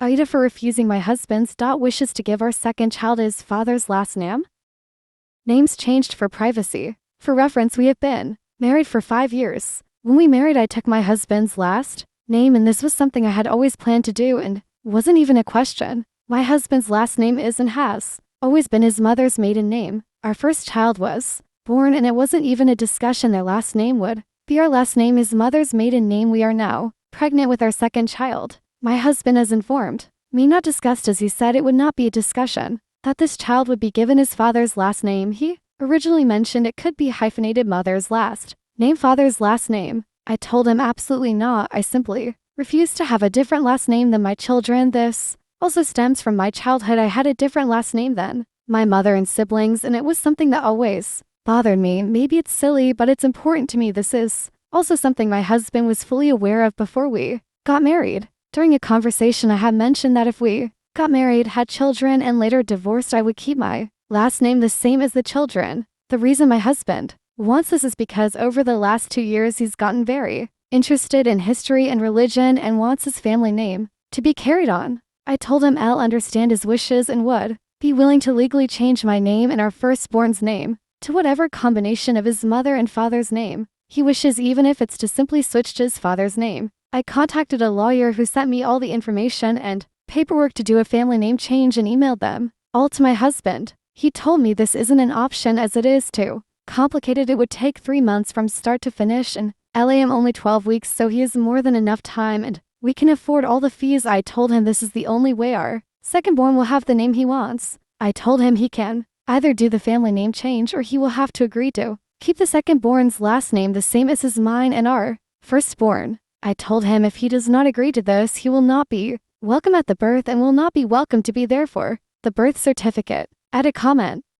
AITAH for refusing my husband's wishes to give our second child his father's last name. Names changed for privacy. For reference, we have been married for 5 years. When we married, I took my husband's last name, and this was something I had always planned to do and wasn't even a question. My husband's last name is and has always been his mother's maiden name. Our first child was born, and it wasn't even a discussion their last name would be our last name, his mother's maiden name. We are now pregnant with our second child. My husband has informed me, not discussed as he said it would not be a discussion, that this child would be given his father's last name. He originally mentioned it could be hyphenated mother's last name, father's last name. I told him absolutely not. I simply refused to have a different last name than my children. This also stems from my childhood. I had a different last name than my mother and siblings, and it was something that always bothered me. Maybe it's silly, but it's important to me. This is also something my husband was fully aware of before we got married. During a conversation, I had mentioned that if we got married, had children, and later divorced, I would keep my last name the same as the children. The reason my husband wants this is because over the last 2 years, he's gotten very interested in history and religion and wants his family name to be carried on. I told him I'll understand his wishes and would be willing to legally change my name and our firstborn's name to whatever combination of his mother and father's name he wishes, even if it's to simply switch to his father's name. I contacted a lawyer who sent me all the information and paperwork to do a family name change and emailed them all to my husband. He told me this isn't an option as it is too complicated. It would take 3 months from start to finish, and LAM only 12 weeks, so he has more than enough time and we can afford all the fees. I told him this is the only way our secondborn will have the name he wants. I told him he can either do the family name change or he will have to agree to keep the secondborn's last name the same as his, mine, and our firstborn. I told him if he does not agree to this, he will not be welcome at the birth and will not be welcome to be there for the birth certificate. Add a comment.